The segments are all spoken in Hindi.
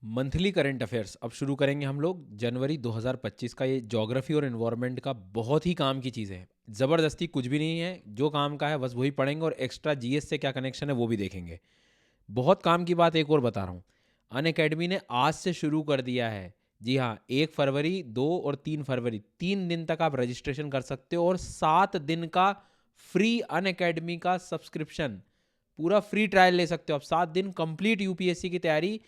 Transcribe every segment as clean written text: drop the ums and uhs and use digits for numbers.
मंथली करंट अफेयर्स अब शुरू करेंगे हम लोग जनवरी 2025 का। ये ज्योग्राफी और एनवायरनमेंट का बहुत ही काम की चीज़ है। ज़बरदस्ती कुछ भी नहीं है, जो काम का है बस वही पढ़ेंगे और एक्स्ट्रा जीएस से क्या कनेक्शन है वो भी देखेंगे। बहुत काम की बात एक और बता रहा हूँ। अन अकेडमी ने आज से शुरू कर दिया है। जी हाँ, 1 फरवरी, 2 और 3 फरवरी 3 दिन तक आप रजिस्ट्रेशन कर सकते हो और 7 दिन का फ्री अन अकेडमी का सब्सक्रिप्शन, पूरा फ्री ट्रायल ले सकते हो। आप 7 दिन कंप्लीट यूपीएससी की तैयारी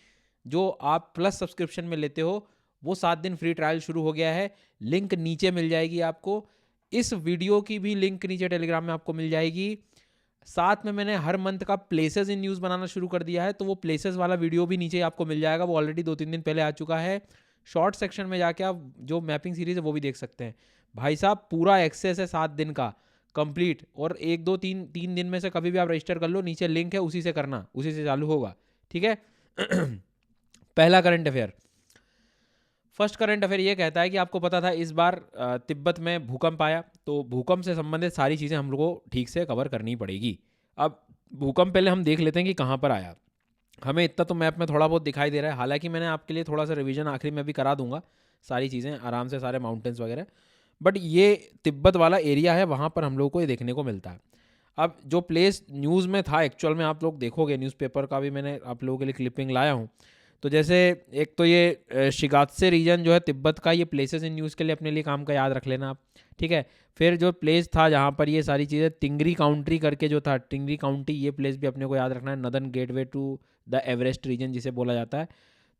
जो आप प्लस सब्सक्रिप्शन में लेते हो, वो 7 दिन फ्री ट्रायल शुरू हो गया है। लिंक नीचे मिल जाएगी आपको। इस वीडियो की भी लिंक नीचे टेलीग्राम में आपको मिल जाएगी। साथ में मैंने हर मंथ का प्लेसेस इन न्यूज़ बनाना शुरू कर दिया है, तो वो प्लेसेस वाला वीडियो भी नीचे आपको मिल जाएगा। वो ऑलरेडी 2-3 दिन पहले आ चुका है। शॉर्ट सेक्शन में जाके आप जो मैपिंग सीरीज है वो भी देख सकते हैं। भाई साहब, पूरा एक्सेस है 7 दिन का कंप्लीट। और 1 2 3 3 दिन में से कभी भी आप रजिस्टर कर लो, नीचे लिंक है, उसी से करना, उसी से चालू होगा। ठीक है। पहला current affair, first current affair ये कहता है कि आपको पता था इस बार तिब्बत में भूकंप आया, तो भूकंप से संबंधित सारी चीज़ें हम लोग को ठीक से कवर करनी पड़ेगी। अब भूकंप पहले हम देख लेते हैं कि कहाँ पर आया। हमें इतना तो मैप में थोड़ा बहुत दिखाई दे रहा है, हालांकि मैंने आपके लिए थोड़ा सा रिवीजन आखिरी में भी करा दूंगा, सारी चीज़ें आराम से, सारे माउंटेन्स वगैरह। बट ये तिब्बत वाला एरिया है, वहाँ पर हम लोग को ये देखने को मिलता है। अब जो प्लेस न्यूज़ में था एक्चुअल में, आप लोग देखोगे न्यूज़पेपर का भी मैंने आप लोगों के लिए क्लिपिंग लाया हूँ। तो जैसे एक तो ये शिगात्से रीजन जो है तिब्बत का, ये प्लेसेस इन न्यूज़ के लिए अपने लिए काम का याद रख लेना आप। ठीक है। फिर जो प्लेस था जहाँ पर ये सारी चीज़ें, तिंगरी काउंट्री करके जो था, तिंगरी काउंटी, ये प्लेस भी अपने को याद रखना है। Northern gateway to the Everest region जिसे बोला जाता है।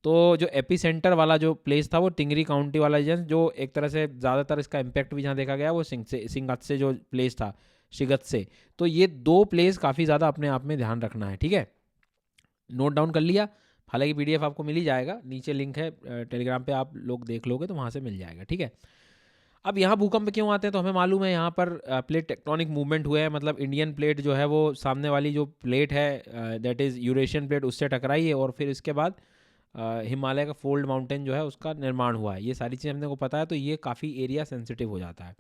तो जो एपी सेंटर वाला जो प्लेस था वो टिंगरी काउंटी वाला रीजन, जो एक तरह से ज़्यादातर इसका इम्पैक्ट भी जहाँ देखा गया वो सिंगत्से जो प्लेस था, शिगत्से। तो ये दो प्लेस काफ़ी ज़्यादा अपने आप में ध्यान रखना है। ठीक है, नोट डाउन कर लिया। हालांकि पीडीएफ आपको मिल ही जाएगा, नीचे लिंक है टेलीग्राम पे, आप लोग देख लोगे तो वहाँ से मिल जाएगा। ठीक है। अब यहाँ भूकंप क्यों आते हैं, तो हमें मालूम है यहाँ पर प्लेट टेक्टोनिक मूवमेंट हुए हैं। मतलब इंडियन प्लेट जो है वो सामने वाली जो प्लेट है दैट इज़ यूरेशियन प्लेट, उससे टकराई है और फिर इसके बाद हिमालय का फोल्ड माउंटेन जो है उसका निर्माण हुआ है। ये सारी चीज़ें हमने को पता है, तो ये काफ़ी एरिया सेंसिटिव हो जाता है।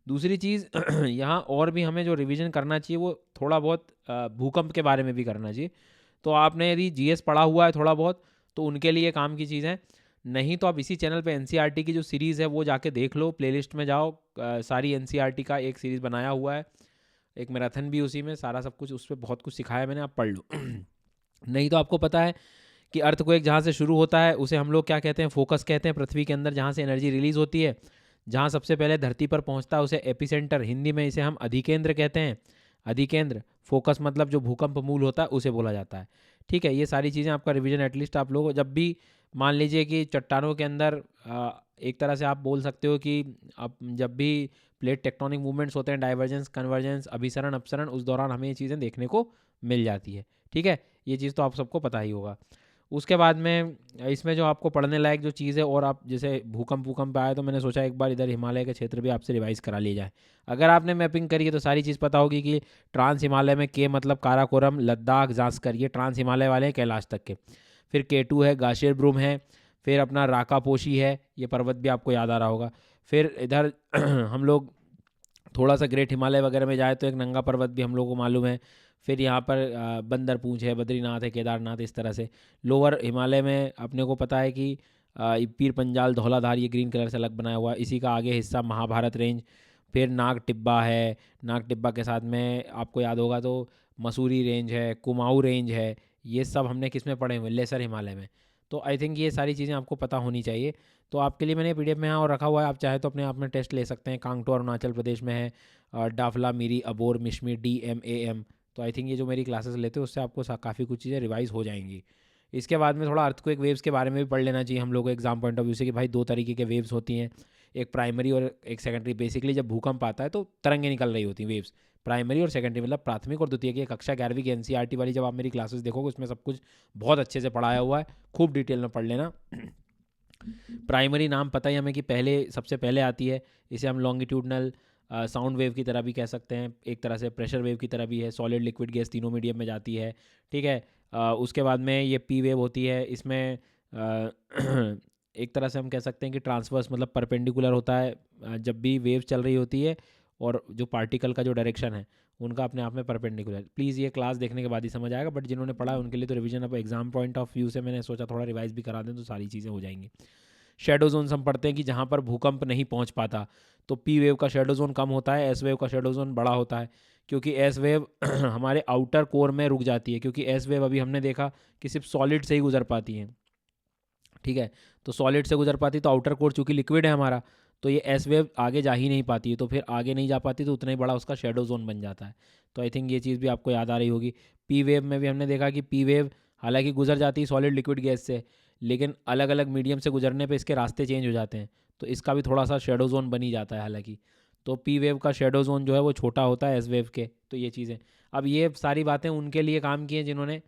दूसरी चीज़ यहाँ और भी हमें जो रिवीजन करना चाहिए वो थोड़ा बहुत भूकंप के बारे में भी करना चाहिए। तो आपने यदि जीएस पढ़ा हुआ है थोड़ा बहुत, तो उनके लिए काम की चीज़ है। नहीं तो आप इसी चैनल पे एनसीईआरटी की जो सीरीज़ है वो जाके देख लो, प्लेलिस्ट में जाओ। सारी एनसीईआरटी का एक सीरीज़ बनाया हुआ है, एक मैराथन भी उसी में, सारा सब कुछ उस पर बहुत कुछ सिखाया मैंने, आप पढ़ लो। नहीं तो आपको पता है कि अर्थक्वेक जहाँ से शुरू होता है उसे हम लोग क्या कहते हैं, फोकस कहते हैं। पृथ्वी के अंदर जहाँ से एनर्जी रिलीज होती है, जहाँ सबसे पहले धरती पर पहुँचता है उसे एपिसेंटर, हिंदी में इसे हम अधिकेंद्र कहते हैं। अधिकेंद्र, फोकस मतलब जो भूकंप मूल होता है उसे बोला जाता है। ठीक है, ये सारी चीज़ें आपका रिवीजन एटलीस्ट आप लोग जब भी मान लीजिए कि चट्टानों के अंदर एक तरह से आप बोल सकते हो कि अब जब भी प्लेट टेक्टोनिक मूवमेंट्स होते हैं, डाइवर्जेंस, कन्वर्जेंस, अभिसरण, अपसरण, उस दौरान हमें ये चीज़ें देखने को मिल जाती है। ठीक है, ये चीज़ तो आप सबको पता ही होगा। उसके बाद में इसमें जो आपको पढ़ने लायक जो चीज़ है, और आप जैसे भूकंप आया तो मैंने सोचा एक बार इधर हिमालय के क्षेत्र भी आपसे रिवाइज करा लिया जाए। अगर आपने मैपिंग करी है तो सारी चीज़ पता होगी कि ट्रांस हिमालय में के मतलब काराकोरम, लद्दाख, जांस्कर, ये ट्रांस हिमालय वाले हैं कैलाश तक के। फिर केटू है, गाशियर ब्रूम है, फिर अपना राकापोशी है, ये पर्वत भी आपको याद आ रहा होगा। फिर इधर हम लोग थोड़ा सा ग्रेट हिमालय वगैरह में जाए तो एक नंगा पर्वत भी हम लोग को मालूम है। फिर यहाँ पर बंदर पूंछ है, बद्रीनाथ है, केदारनाथ, इस तरह से। लोअर हिमालय में अपने को पता है कि पीर पंजाल, धौलाधार, ये ग्रीन कलर से अलग बनाया हुआ है। इसी का आगे हिस्सा महाभारत रेंज। फिर नाग टिब्बा है, नाग टिब्बा के साथ में आपको याद होगा तो मसूरी रेंज है, कुमाऊँ रेंज है। ये सब हमने किस में पढ़े हुए, लेसर हिमालय में। तो आई थिंक ये सारी चीज़ें आपको पता होनी चाहिए। तो आपके लिए मैंने पीडीएफ में यहाँ और रखा हुआ है, आप चाहे तो अपने आप में टेस्ट ले सकते हैं। कांगटो अरुणाचल प्रदेश में है, डाफला, मीरी, अबोर, मिशमी, DMAM। तो आई थिंक ये जो मेरी क्लासेस लेते हैं उससे आपको काफ़ी कुछ चीज़ें रिवाइज हो जाएंगी। इसके बाद में थोड़ा अर्थक्वेक वेव्स के बारे में भी पढ़ लेना चाहिए हम लोग को एग्जाम पॉइंट ऑफ व्यू से, कि भाई दो तरीके के वेव्स होती हैं, एक प्राइमरी और एक सेकेंडरी। बेसिकली जब भूकंप आता है तो तरंगें निकल रही होती हैं, वेव्स। प्राइमरी और सेकेंडरी मतलब प्राथमिक और द्वितीय की। कक्षा 11वीं की एनसीईआरटी वाली जब आप मेरी क्लासेस देखोगे उसमें सब कुछ बहुत अच्छे से पढ़ाया हुआ है, खूब डिटेल में पढ़ लेना। प्राइमरी नाम पता ही हमें कि पहले, सबसे पहले आती है। इसे हम लॉन्गिट्यूडनल साउंड वेव की तरह भी कह सकते हैं, एक तरह से प्रेशर वेव की तरह भी है। सॉलिड, लिक्विड, गैस तीनों मीडियम में जाती है। ठीक है। उसके बाद में ये पी वेव होती है। इसमें एक तरह से हम कह सकते हैं कि ट्रांसवर्स मतलब परपेंडिकुलर होता है जब भी वेव चल रही होती है, और जो पार्टिकल का जो डायरेक्शन है उनका अपने आप में परपेंडिकुलर। प्लीज़ ये क्लास देखने के बाद ही समझ आएगा, बट जिन्होंने पढ़ा है उनके लिए तो रिवीजन अब एग्जाम पॉइंट ऑफ व्यू से मैंने सोचा थोड़ा रिवाइज भी करा दें तो सारी चीज़ें हो जाएंगी। शेडो जोन्स हम पढ़ते हैं कि जहाँ पर भूकंप नहीं पहुँच पाता, तो पी वेव का शेडो जोन कम होता है, एस वेव का शेडो जोन बड़ा होता है, क्योंकि एस वेव हमारे आउटर कोर में रुक जाती है, क्योंकि एस वेव अभी हमने देखा कि सिर्फ सॉलिड से ही गुजर पाती हैं, ठीक है। तो सॉलिड से गुजर पाती, तो आउटर कोर चूँकि लिक्विड है हमारा, तो ये एस वेव आगे जा ही नहीं पाती है, तो फिर आगे नहीं जा पाती तो उतना ही बड़ा उसका शेडो जोन बन जाता है। तो आई थिंक ये चीज़ भी आपको याद आ रही होगी। पी वेव में भी हमने देखा कि पी वेव हालांकि गुजर जाती है सॉलिड लिक्विड गैस से, लेकिन अलग अलग मीडियम से गुजरने पे इसके रास्ते चेंज हो जाते हैं, तो इसका भी थोड़ा सा शेडो जोन बन ही जाता है हालांकि। तो पी वेव का शेडो जोन जो है वो छोटा होता है एस वेव के। तो ये चीज़ें, अब ये सारी बातें उनके लिए काम की हैं जिन्होंने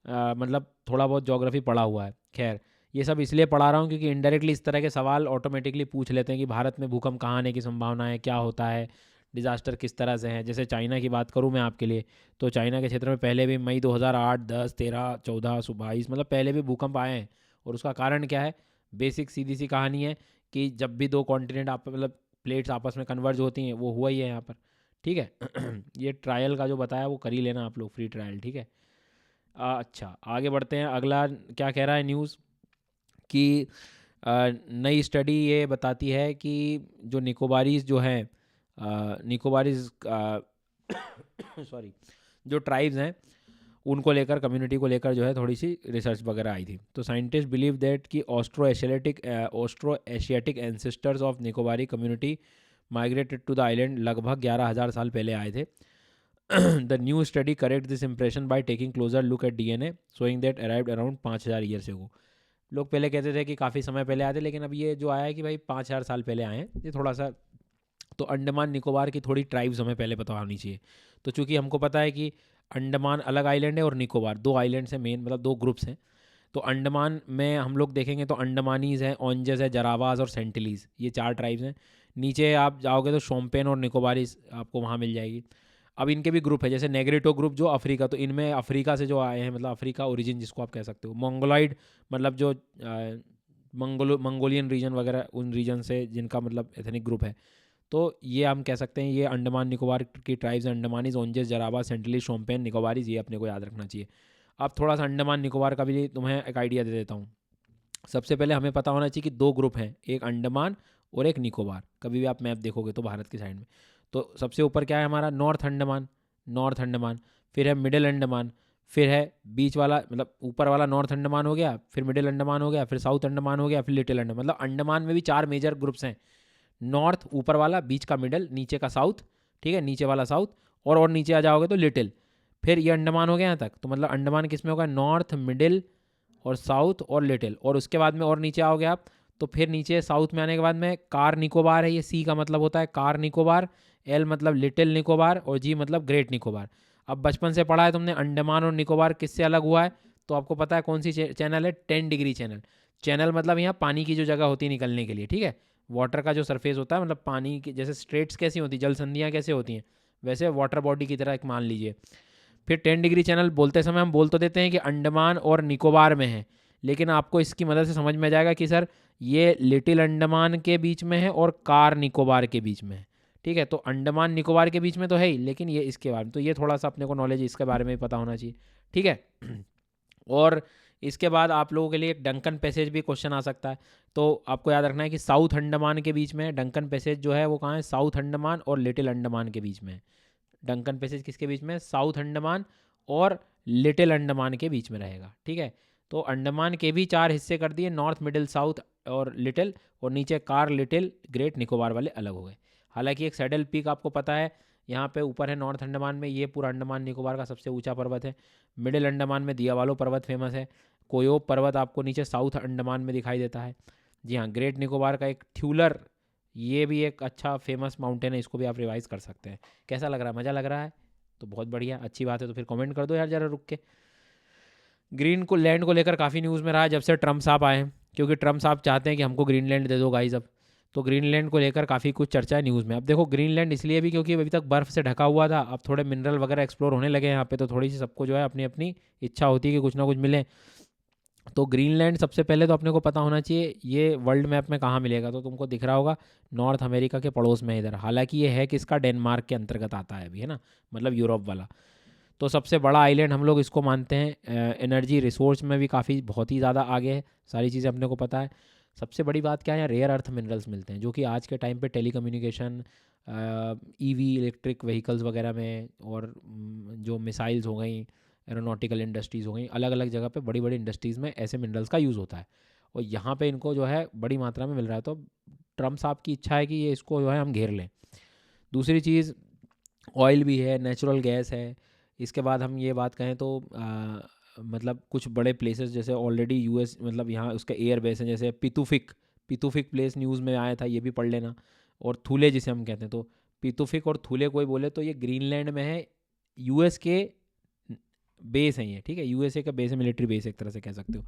मतलब थोड़ा बहुत ज्योग्राफी पढ़ा हुआ है। खैर, ये सब इसलिए पढ़ा रहा हूँ क्योंकि इनडायरेक्टली इस तरह के सवाल ऑटोमेटिकली पूछ लेते हैं कि भारत में भूकंप कहाँ आने की संभावना है, क्या होता है, डिज़ास्टर किस तरह से है। जैसे चाइना की बात करूँ मैं आपके लिए, तो चाइना के क्षेत्र में पहले भी मई 2008, 10, 13, 14, 22 मतलब पहले भी भूकंप आए हैं। और उसका कारण क्या है? बेसिक सीधी सी कहानी है कि जब भी दो कॉन्टिनेंट आप मतलब प्लेट्स आपस में कन्वर्ज होती हैं, वो हुआ ही है यहाँ पर, ठीक है। ये ट्रायल का जो बताया वो कर ही लेना आप लोग, फ्री ट्रायल, ठीक है। अच्छा, आगे बढ़ते हैं। अगला क्या कह रहा है न्यूज़ कि नई स्टडी ये बताती है कि जो निकोबारीज जो हैं, निकोबारीज सॉरी, जो ट्राइब्स हैं उनको लेकर, कम्युनिटी को लेकर जो है थोड़ी सी रिसर्च वगैरह आई थी। तो साइंटिस्ट बिलीव दैट कि Austro Asiatic ancestors of Nicobari community migrated to the island लगभग 11,000 साल पहले आए थे। The new study correct this impression by taking closer look at DNA showing that arrived around 5,000 years ago. लोग पहले कहते थे कि काफ़ी समय पहले आए थे, लेकिन अब ये जो आया है कि भाई 5,000 साल पहले आए हैं, ये थोड़ा सा। तो अंडमान निकोबार की थोड़ी ट्राइब्स हमें पहले पता होनी चाहिए। तो चूंकि हमको पता है कि अंडमान अलग आइलैंड है और निकोबार दो आइलैंड्स हैं मेन, मतलब दो ग्रुप्स हैं। तो अंडमान में हम लोग देखेंगे तो अंडमानीज़ हैं, ओंजेस है, जरावाज और सेंटिलीज़, ये 4 ट्राइब्स हैं। नीचे आप जाओगे तो शोम्पेन और निकोबारीज आपको वहाँ मिल जाएगी। अब इनके भी ग्रुप है, जैसे नेग्रिटो ग्रुप जो अफ्रीका, तो इनमें अफ्रीका से जो आए हैं, मतलब अफ्रीका ओरिजिन जिसको आप कह सकते हो। मंगोलॉइड मतलब जो मंगोलियन रीजन वगैरह, उन रीजन से जिनका मतलब एथनिक ग्रुप है। तो ये हम कह सकते हैं ये अंडमान निकोबार की tribes, Andamanese, Onges, जराबा, सेंटिलीज, Shompen, Nicobarese, ये अपने को याद रखना चाहिए। अब थोड़ा सा अंडमान निकोबार का भी तुम्हें एक आइडिया दे देता हूँ। सबसे पहले हमें पता होना चाहिए कि दो ग्रुप हैं, एक अंडमान और एक निकोबार। कभी भी आप मैप देखोगे तो भारत की साइड में, तो सबसे ऊपर क्या है हमारा? North Andaman, north Andaman. फिर है मिडिल अंडमान, फिर है बीच वाला, मतलब ऊपर वाला नॉर्थ अंडमान हो गया, फिर मिडिल अंडमान हो गया, फिर साउथ अंडमान हो गया, फिर लिटिल अंडमान। मतलब अंडमान में भी 4 मेजर ग्रुप्स हैं। नॉर्थ ऊपर वाला, बीच का मिडल, नीचे का साउथ, ठीक है, नीचे वाला साउथ, और नीचे आ जाओगे तो लिटिल। फिर ये अंडमान हो गया यहाँ तक। तो मतलब अंडमान किस में होगा? नॉर्थ, मिडिल और साउथ और लिटिल। और उसके बाद में और नीचे आओगे आप, तो फिर नीचे साउथ में आने के बाद में कार निकोबार है। ये सी का मतलब होता है कार निकोबार, एल मतलब लिटिल निकोबार और जी मतलब ग्रेट निकोबार। अब बचपन से पढ़ा है तुमने अंडमान और निकोबार किससे अलग हुआ है, तो आपको पता है कौन सी चैनल है? 10 डिग्री चैनल। चैनल मतलब यहाँ पानी की जो जगह होती है निकलने के लिए, ठीक है। वाटर का जो सरफेस होता है, मतलब पानी की, जैसे स्ट्रेट्स कैसी होती है, जल संधियाँ कैसे होती हैं, वैसे वाटर बॉडी की तरह एक मान लीजिए। फिर 10 डिग्री चैनल बोलते समय हम बोल तो देते हैं कि अंडमान और निकोबार में है, लेकिन आपको इसकी मदद से समझ में जाएगा कि सर ये लिटिल अंडमान के बीच में है और कार निकोबार के बीच में है, ठीक है। तो अंडमान निकोबार के बीच में तो है ही, लेकिन ये इसके बारे में, तो ये थोड़ा सा अपने को नॉलेज इसके बारे में भी पता होना चाहिए, ठीक है। और इसके बाद आप लोगों के लिए एक डंकन पैसेज भी क्वेश्चन आ सकता है। तो आपको याद रखना है कि साउथ अंडमान के बीच में डंकन पैसेज जो है वो कहाँ है? साउथ अंडमान और लिटिल अंडमान के बीच में है। डंकन पैसेज किसके बीच में? साउथ अंडमान और लिटिल अंडमान के बीच में रहेगा, ठीक है। तो अंडमान के भी 4 हिस्से कर दिए, नॉर्थ, मिडिल, साउथ और लिटिल, और नीचे कार, लिटिल, ग्रेट निकोबार वाले अलग हो गए। हालांकि एक सैडल पीक आपको पता है यहाँ पे ऊपर है नॉर्थ अंडमान में, ये पूरा अंडमान निकोबार का सबसे ऊंचा पर्वत है। मिडिल अंडमान में दियावालो पर्वत फेमस है। कोयोब पर्वत आपको नीचे साउथ अंडमान में दिखाई देता है। जी हाँ, ग्रेट निकोबार का एक थ्यूलर, ये भी एक अच्छा फेमस माउंटेन है, इसको भी आप रिवाइज कर सकते हैं। कैसा लग रहा है? मज़ा लग रहा है? तो बहुत बढ़िया, अच्छी बात है। तो फिर कमेंट कर दो यार ज़रा रुक के। ग्रीन को लैंड को लेकर काफ़ी न्यूज़ में रहा है जब से ट्रम्प साहब आए हैं, क्योंकि ट्रम्प साहब चाहते हैं कि हमको ग्रीनलैंड दे दो गाइस अब। तो ग्रीनलैंड को लेकर काफ़ी कुछ चर्चा है न्यूज़ में। अब देखो, ग्रीनलैंड इसलिए भी क्योंकि अभी तक बर्फ़ से ढका हुआ था, अब थोड़े मिनरल वगैरह एक्सप्लोर होने लगे हैं यहाँ पे, तो थोड़ी सी सबको जो है अपनी अपनी इच्छा होती है कि कुछ ना कुछ मिले। तो ग्रीनलैंड सबसे पहले तो अपने को पता होना चाहिए ये वर्ल्ड मैप में कहाँ मिलेगा, तो तुमको दिख रहा होगा नॉर्थ अमेरिका के पड़ोस में इधर। हालांकि ये है किसका, डेनमार्क के अंतर्गत आता है अभी, है ना, मतलब यूरोप वाला। तो सबसे बड़ा आइलैंड हम लोग इसको मानते हैं। एनर्जी रिसोर्स में भी काफ़ी बहुत ही ज़्यादा आगे है, सारी चीज़ें अपने को पता है। सबसे बड़ी बात क्या है, यहाँ रेयर अर्थ मिनरल्स मिलते हैं, जो कि आज के टाइम पे टेलीकम्युनिकेशन, ईवी इलेक्ट्रिक व्हीकल्स वगैरह में, और जो मिसाइल्स हो गई, एरोनॉटिकल इंडस्ट्रीज़ हो गई, अलग अलग जगह पे बड़ी बड़ी इंडस्ट्रीज़ में ऐसे मिनरल्स का यूज़ होता है। और यहाँ पे इनको जो है बड़ी मात्रा में मिल रहा है। तो ट्रम्प साहब की इच्छा है कि ये इसको जो है हम घेर लें। दूसरी चीज़, ऑयल भी है, नेचुरल गैस है। इसके बाद हम ये बात कहें तो मतलब कुछ बड़े प्लेसेस जैसे ऑलरेडी यूएस, मतलब यहाँ उसका एयर बेस है, जैसे पितुफिक, पितुफिक प्लेस न्यूज़ में आया था, ये भी पढ़ लेना। और थूले जिसे हम कहते हैं, तो पितुफिक और थूले कोई बोले तो ये ग्रीनलैंड में है। यूएस के बेस हैं ये, ठीक है, यूएसए का बेस है, मिलिट्री बेस एक तरह से कह सकते हो।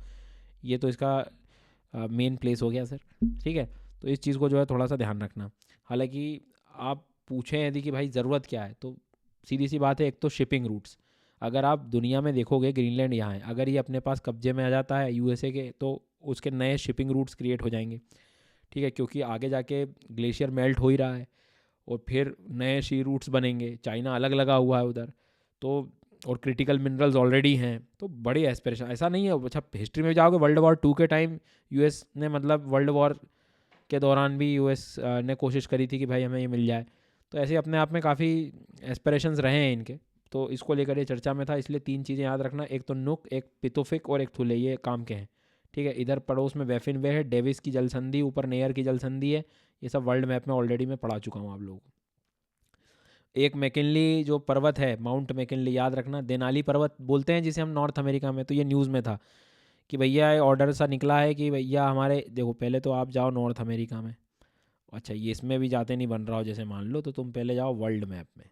ये तो इसका मेन प्लेस हो गया सर, ठीक है। तो इस चीज़ को जो है थोड़ा सा ध्यान रखना। हालांकि आप पूछें यदि कि भाई ज़रूरत क्या है, तो सीधी सी बात है, एक तो शिपिंग रूट्स। अगर आप दुनिया में देखोगे ग्रीनलैंड यहाँ है, अगर ये अपने पास कब्जे में आ जाता है यूएसए के, तो उसके नए शिपिंग रूट्स क्रिएट हो जाएंगे, ठीक है, क्योंकि आगे जाके ग्लेशियर मेल्ट हो ही रहा है, और फिर नए सी रूट्स बनेंगे, चाइना अलग लगा हुआ है उधर। तो और क्रिटिकल मिनरल्स ऑलरेडी हैं, तो बड़ी एस्पिरेशन, ऐसा नहीं है। अच्छा, हिस्ट्री में जाओगे वर्ल्ड वॉर 2 के टाइम यूएस ने, मतलब वर्ल्ड वॉर के दौरान भी यूएस ने कोशिश करी थी कि भाई हमें ये मिल जाए। तो ऐसे अपने आप में काफ़ी एस्पिरेशंस रहे हैं इनके। तो इसको लेकर ये चर्चा में था, इसलिए 3 चीज़ें याद रखना, एक तो नुक, एक पितोफिक और एक थुले, ये काम के हैं, ठीक है। इधर पड़ोस में बैफिन वे है, डेविस की जल संधि, ऊपर नेयर की जल संधि है। ये सब वर्ल्ड मैप में ऑलरेडी मैं पढ़ा चुका हूँ आप लोगों को। एक मैकिनली जो पर्वत है, माउंट मैकिनली, याद रखना, देनाली पर्वत बोलते हैं जिसे हम नॉर्थ अमेरिका में। तो ये न्यूज़ में था कि भैया ऑर्डर सा निकला है कि भैया हमारे, देखो पहले तो आप जाओ नॉर्थ अमेरिका में, अच्छा ये इसमें भी जाते नहीं बन रहा हो जैसे मान लो, तो तुम पहले जाओ वर्ल्ड मैप में,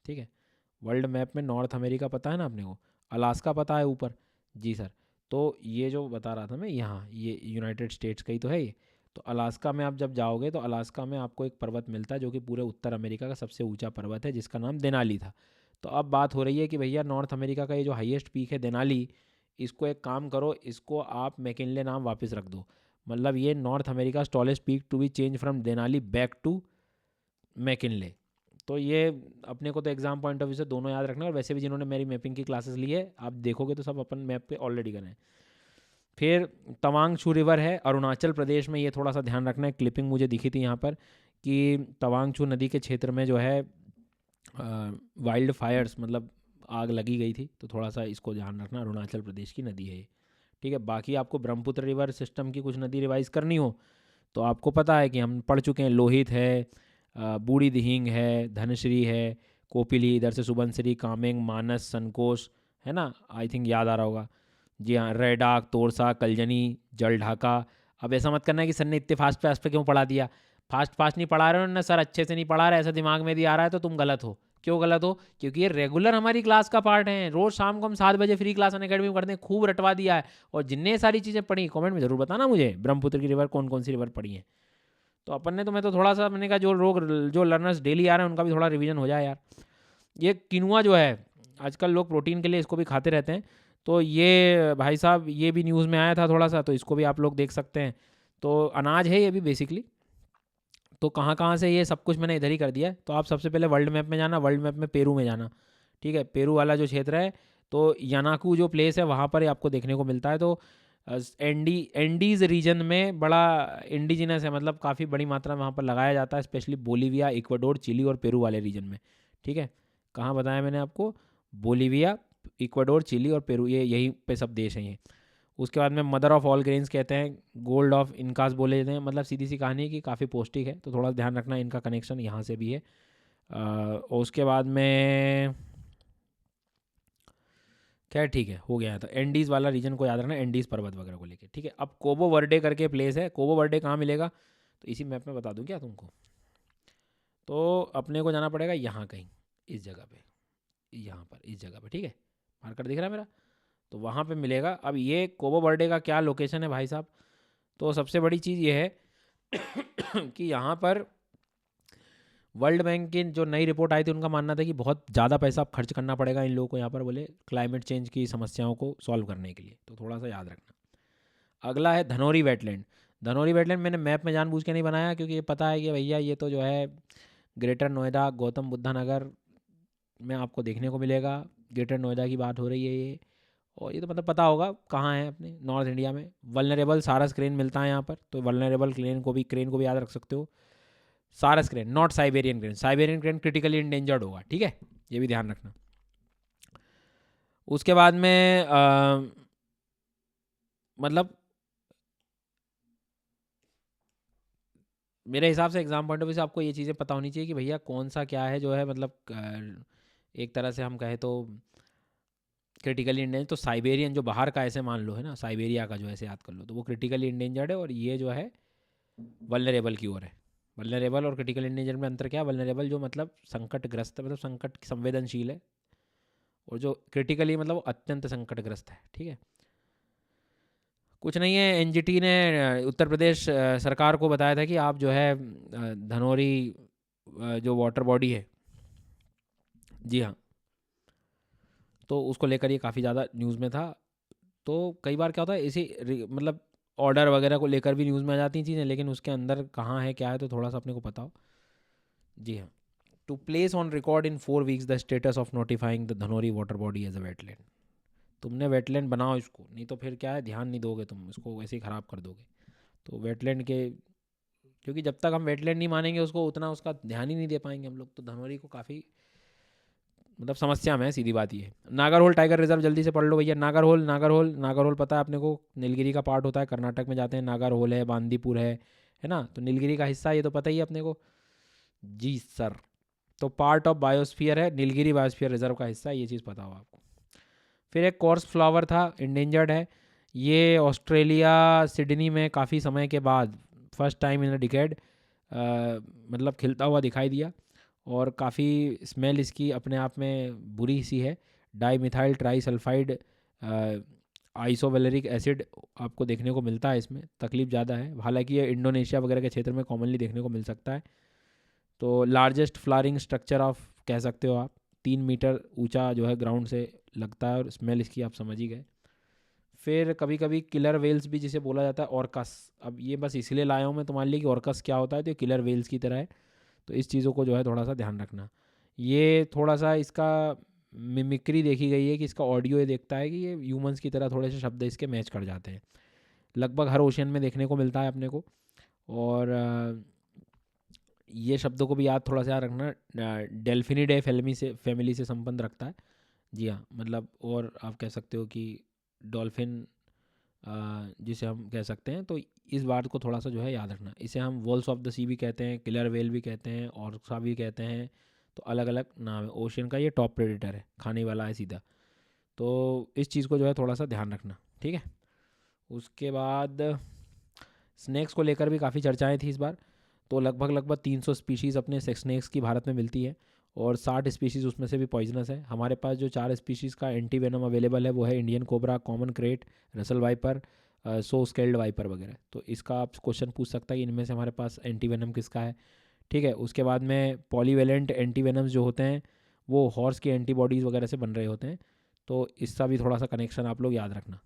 ठीक है। वर्ल्ड मैप में नॉर्थ अमेरिका पता है ना अपने को, अलास्का पता है ऊपर, जी सर। तो ये जो बता रहा था मैं, यहाँ ये यूनाइटेड स्टेट्स का ही तो है ये। तो अलास्का में आप जब जाओगे तो अलास्का में आपको एक पर्वत मिलता है जो कि पूरे उत्तर अमेरिका का सबसे ऊंचा पर्वत है, जिसका नाम देनाली था। तो अब बात हो रही है कि भैया नॉर्थ अमेरिका का ये जो हाईएस्ट पीक है देनाली, इसको एक काम करो, इसको आप मैकिनले नाम वापस रख दो। मतलब ये north America tallest peak to be change from Denali back to McKinley. तो ये अपने को तो एग्जाम पॉइंट ऑफ व्यू से दोनों याद रखना है। और वैसे भी जिन्होंने मेरी मैपिंग की क्लासेस ली है, आप देखोगे तो सब अपन मैप पे ऑलरेडी करें। फिर तवांग छू रिवर है अरुणाचल प्रदेश में, ये थोड़ा सा ध्यान रखना है। क्लिपिंग मुझे दिखी थी यहाँ पर कि तवांग छू नदी के क्षेत्र में जो है वाइल्ड फायर्स, मतलब आग लगी गई थी, तो थोड़ा सा इसको ध्यान रखना, अरुणाचल प्रदेश की नदी है ये, ठीक है। बाकी आपको ब्रह्मपुत्र रिवर सिस्टम की कुछ नदी रिवाइज करनी हो तो आपको पता है कि हम पढ़ चुके हैं, लोहित है, बूढ़ी दिहिंग है, धनश्री है, कोपिली, इधर से सुबनसिरी, कामेंग, मानस, संकोश, है ना, आई थिंक याद आ रहा होगा। जी हाँ, रेडाक, तोरसा, कलजनी, जल ढाका। अब ऐसा मत करना कि सर ने इतने फास्ट फास्ट पे क्यों पढ़ा दिया। फास्ट फास्ट नहीं पढ़ा रहे हो ना सर, अच्छे से नहीं पढ़ा रहे, ऐसा दिमाग में भी आ रहा है तो तुम गलत हो। क्यों गलत हो? क्योंकि ये रेगुलर हमारी क्लास का पार्ट है, रोज शाम को हम 7 बजे फ्री क्लास अनअकैडमी में करते हैं, खूब रटवा दिया है। और जितने सारी चीज़ें पढ़ी कमेंट में जरूर बताना मुझे, ब्रह्मपुत्र की रिवर कौन कौन सी रिवर पढ़ी है। तो अपन ने तो, मैं तो थोड़ा सा, मैंने कहा जो लर्नर्स डेली आ रहे हैं उनका भी थोड़ा रिवीजन हो जाए यार। ये किनुआ जो है, आजकल लोग प्रोटीन के लिए इसको भी खाते रहते हैं। तो ये भाई साहब, ये भी न्यूज़ में आया था थोड़ा सा, तो इसको भी आप लोग देख सकते हैं। तो अनाज है ये भी बेसिकली। तो कहाँ कहाँ से, ये सब कुछ मैंने इधर ही कर दिया है। तो आप सबसे पहले वर्ल्ड मैप में जाना, वर्ल्ड मैप में पेरू में जाना, ठीक है। पेरू वाला जो क्षेत्र है, तो यानाकू जो प्लेस है वहाँ पर ही आपको देखने को मिलता है। तो एंडीज़ रीजन में बड़ा इंडिजिनस है, मतलब काफ़ी बड़ी मात्रा में वहाँ पर लगाया जाता है, स्पेशली बोलीविया, इक्वाडोर, चिली और पेरू वाले रीजन में, ठीक है। कहाँ बताया मैंने आपको, बोलीविया, इक्वाडोर, चिली और पेरू, ये यहीं पे सब देश हैं ये। उसके बाद में मदर ऑफ ऑल ग्रेन्स कहते हैं, गोल्ड ऑफ इनकास बोले जाते हैं, मतलब सीधी सी कहानी है कि काफ़ी पौष्टिक है, तो थोड़ा ध्यान रखना, इनका कनेक्शन यहाँ से भी है। और उसके बाद में खैर ठीक है, हो गया। तो एंडीज़ वाला रीजन को याद रखना, एंडीज़ पर्वत वगैरह को लेके, ठीक है। अब कोबो वर्डे करके प्लेस है, कोबो वर्डे कहाँ मिलेगा, तो इसी मैप में बता दूँ क्या तुमको। तो अपने को जाना पड़ेगा यहाँ कहीं, इस जगह पे, यहाँ पर इस जगह पे, ठीक है, मार्कर दिख रहा है मेरा, तो वहाँ पे मिलेगा। अब ये कोबो वर्डे का क्या लोकेशन है भाई साहब, तो सबसे बड़ी चीज़ ये है कि यहाँ पर वर्ल्ड बैंक की जो नई रिपोर्ट आई थी, उनका मानना था कि बहुत ज़्यादा पैसा अब खर्च करना पड़ेगा इन लोगों को यहाँ पर, बोले क्लाइमेट चेंज की समस्याओं को सॉल्व करने के लिए, तो थोड़ा सा याद रखना। अगला है धनौरी वेटलैंड। धनौरी वेटलैंड मैंने मैप में जानबूझ के नहीं बनाया, क्योंकि ये पता है कि भैया ये तो जो है ग्रेटर नोएडा, गौतम बुद्धा नगर में आपको देखने को मिलेगा। ग्रेटर नोएडा की बात हो रही है ये, और ये तो मतलब पता होगा कहाँ है अपने नॉर्थ इंडिया में। वल्नरेबल सारस क्रेन मिलता है यहाँ पर, तो वल्नरेबल क्रेन को भी याद रख सकते हो। सारस crane, not Siberian crane. Siberian crane critically endangered होगा, ठीक है, ये भी ध्यान रखना। उसके बाद में मतलब मेरे हिसाब से एग्जाम पॉइंट ऑफ व्यू से आपको ये चीज़ें पता होनी चाहिए कि भैया कौन सा क्या है जो है, मतलब एक तरह से हम कहें तो क्रिटिकली इंडेंजर्ड। तो साइबेरियन जो बाहर का ऐसे मान लो है ना, साइबेरिया का जो ऐसे याद कर लो, तो वो क्रिटिकली इंडेंजर्ड है, और ये जो है वल्नरेबल की ओर है। वल्नरेबल और क्रिटिकल इंडेंजर्ड में अंतर क्या है? वल्नरेबल जो मतलब संकटग्रस्त है, मतलब संकट संवेदनशील है, और जो क्रिटिकली मतलब वो अत्यंत संकटग्रस्त है, ठीक है। कुछ नहीं है, एनजीटी ने उत्तर प्रदेश सरकार को बताया था कि आप जो है धनौरी जो वाटर बॉडी है, जी हाँ, तो उसको लेकर ये काफ़ी ज़्यादा न्यूज़ में था। तो कई बार क्या होता है इसी मतलब ऑर्डर वगैरह को लेकर भी न्यूज़ में आ जाती हैं चीज़ें, लेकिन उसके अंदर कहाँ है क्या है तो थोड़ा सा अपने को पता हो। जी हाँ। To place on record in 4 weeks the status of notifying the Dhanauri water body as a wetland. तुमने वेटलैंड बनाओ इसको, नहीं तो फिर क्या है, ध्यान नहीं दोगे तुम इसको, वैसे ही ख़राब कर दोगे। तो वेटलैंड के, क्योंकि जब तक हम वेटलैंड नहीं मानेंगे उसको, उतना उसका ध्यान ही नहीं दे पाएंगे हम लोग। तो धनौरी को काफ़ी मतलब समस्या में है, सीधी बात ये है। नागरहोल टाइगर रिजर्व जल्दी से पढ़ लो भैया। नागरहोल, नागरहोल, नागरहोल पता है अपने को, नीलगिरी का पार्ट होता है, कर्नाटक में जाते हैं। नागरहोल है, बांदीपुर है ना, तो नीलगिरी का हिस्सा, ये तो पता ही है अपने को। जी सर। तो पार्ट ऑफ बायोस्फीयर है, नीलगिरी बायोस्फीयर रिजर्व का हिस्सा है, ये चीज़ पता हो आपको। फिर एक कॉर्स फ्लावर था, इंडेंजर्ड है। ये ऑस्ट्रेलिया सिडनी में काफ़ी समय के बाद first time in a decade मतलब खिलता हुआ दिखाई दिया, और काफ़ी स्मेल इसकी अपने आप में बुरी सी है। Dimethyl trisulphide isovaleric acid आपको देखने को मिलता है इसमें, तकलीफ ज़्यादा है। हालांकि ये इंडोनेशिया वगैरह के क्षेत्र में कॉमनली देखने को मिल सकता है। तो लार्जेस्ट फ्लावरिंग स्ट्रक्चर ऑफ कह सकते हो आप, 3 मीटर ऊंचा जो है ग्राउंड से लगता है, और स्मेल इसकी आप समझ ही गए। फिर कभी कभी किलर वेल्स भी जिसे बोला जाता है, ऑर्कस। अब ये बस इसलिए लाया हूँ मैं तुम्हारे लिए कि ऑर्कस क्या होता है, तो ये किलर वेल्स की तरह है। तो इस चीज़ों को जो है थोड़ा सा ध्यान रखना। ये थोड़ा सा इसका मिमिक्री देखी गई है कि इसका ऑडियो ये देखता है कि ये ह्यूमंस की तरह थोड़े से शब्द इसके मैच कर जाते हैं। लगभग हर ओशन में देखने को मिलता है अपने को। और ये शब्दों को भी याद थोड़ा सा याद रखना। डेल्फिनिडे फैमिली से संबंध रखता है। जी हाँ, मतलब और आप कह सकते हो कि डॉल्फिन जिसे हम कह सकते हैं। तो इस बात को थोड़ा सा जो है याद रखना। इसे हम वॉल्स ऑफ द सी भी कहते हैं, किलर वेल भी कहते हैं, ऑर्सा भी कहते हैं। तो अलग अलग नाम है। ओशियन का ये टॉप प्रेडेटर है, खाने वाला है सीधा। तो इस चीज़ को जो है थोड़ा सा ध्यान रखना, ठीक है। उसके बाद स्नैक्स को लेकर भी काफ़ी चर्चाएं थी इस बार। तो लगभग लगभग 300 स्पीशीज़ अपने स्नैक्स की भारत में मिलती है, और 60 स्पीशीज़ उसमें से भी पॉइजनस है। हमारे पास जो 4 स्पीशीज़ का एंटी वेनम अवेलेबल है वो है Indian cobra, common krait, Russell viper, so scaled viper वगैरह। तो इसका आप क्वेश्चन पूछ सकता है कि इनमें से हमारे पास एंटी वेनम किसका है, ठीक है। उसके बाद में पॉलीवेलेंट एंटी वेनम्स जो होते हैं वो हॉर्स की एंटीबॉडीज़ वगैरह से बन रहे होते हैं। तो इसका भी थोड़ा सा कनेक्शन आप लोग याद रखना।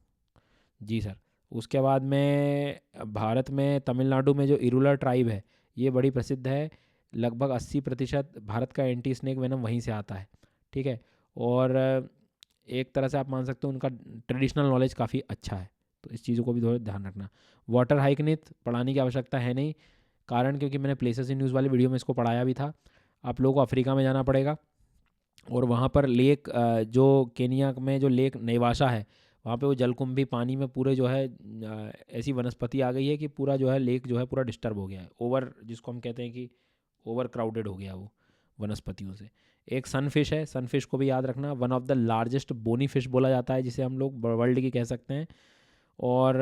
जी सर। उसके बाद में भारत में तमिलनाडु में जो इरुलर ट्राइब है, ये बड़ी प्रसिद्ध है। लगभग 80% भारत का एंटी स्नेक वेनम वहीं से आता है, ठीक है। और एक तरह से आप मान सकते हो उनका ट्रेडिशनल नॉलेज काफ़ी अच्छा है। तो इस चीज़ों को भी थोड़ा ध्यान रखना। वाटर हाइकनिथ पढ़ाने की आवश्यकता है नहीं, कारण क्योंकि मैंने प्लेसेस इन न्यूज़ वाली वीडियो में इसको पढ़ाया भी था। आप लोगों को अफ्रीका में जाना पड़ेगा, और वहाँ पर लेक जो केनिया में जो लेक नेवासा है, वहाँ पे वो जलकुंभी पानी में पूरे जो है ऐसी वनस्पति आ गई है कि पूरा जो है लेक जो है पूरा डिस्टर्ब हो गया है। ओवर, जिसको हम कहते हैं कि ओवर क्राउडेड हो गया वो वनस्पतियों से। एक सनफिश है, सनफिश को भी याद रखना। One of the largest bony fish बोला जाता है, जिसे हम लोग वर्ल्ड की कह सकते हैं। और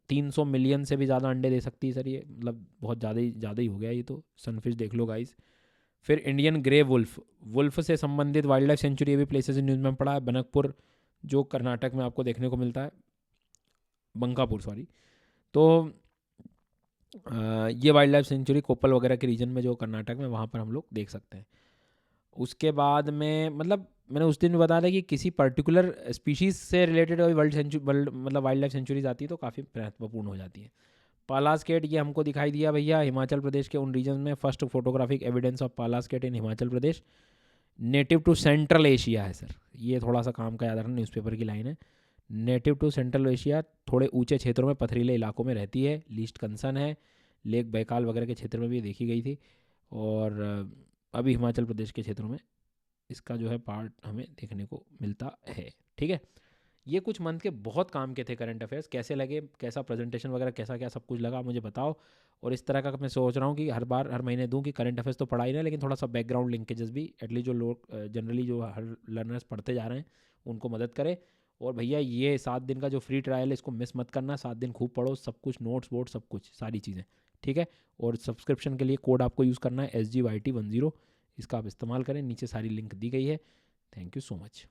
300 मिलियन से भी ज़्यादा अंडे दे सकती है सर ये, मतलब बहुत ज़्यादा ही हो गया ये तो। सनफिश देख लो गाइस। फिर इंडियन ग्रे वुल्फ, वुल्फ से संबंधित वाइल्ड लाइफ सेंचुरी, ये भी प्लेसेस इन न्यूज़ में पड़ा है। बनकपुर जो कर्नाटक में आपको देखने को मिलता है, बंकापुर सॉरी। तो ये वाइल्ड लाइफ सेंचुरी कोप्पल वगैरह के रीजन में जो कर्नाटक में, वहाँ पर हम लोग देख सकते हैं। उसके बाद में मतलब मैंने उस दिन भी बताया था कि किसी पर्टिकुलर स्पीशीज़ से रिलेटेड वर्ल्ड मतलब वाइल्ड लाइफ सेंचुरीज आती है तो काफ़ी महत्वपूर्ण हो जाती है। पालास्केट ये हमको दिखाई दिया भैया हिमाचल प्रदेश के उन रीजन में, first photographic evidence of Pallas cat in Himachal Pradesh, native to Central Asia है सर। ये थोड़ा सा काम का याद रखना, न्यूज़पेपर की लाइन है। नेटिव टू सेंट्रल एशिया, थोड़े ऊंचे क्षेत्रों में पथरीले इलाकों में रहती है, लीस्ट कंसर्न है। लेक बैकाल वगैरह के क्षेत्र में भी देखी गई थी, और अभी हिमाचल प्रदेश के क्षेत्रों में इसका जो है पार्ट हमें देखने को मिलता है। ठीक है, ये कुछ मंथ के बहुत काम के थे करंट अफेयर्स। कैसे लगे, कैसा प्रेजेंटेशन वगैरह कैसा क्या सब कुछ लगा मुझे बताओ। और इस तरह का मैं सोच रहा हूँ कि हर बार हर महीने दूँ कि करंट अफेयर्स तो पढ़ा ही ना, लेकिन थोड़ा सा बैकग्राउंड लिंकेजेस भी एटलीस्ट जो लोग जनरली जो हर लर्नर्स पढ़ते जा रहे हैं उनको मदद करे। और भैया ये 7 दिन का जो फ्री ट्रायल है इसको मिस मत करना, 7 दिन खूब पढ़ो, सब कुछ नोट्स बोर्ड सब कुछ सारी चीज़ें। ठीक है, और सब्सक्रिप्शन के लिए कोड आपको यूज़ करना है SGYT10, इसका आप इस्तेमाल करें, नीचे सारी लिंक दी गई है। Thank you so much.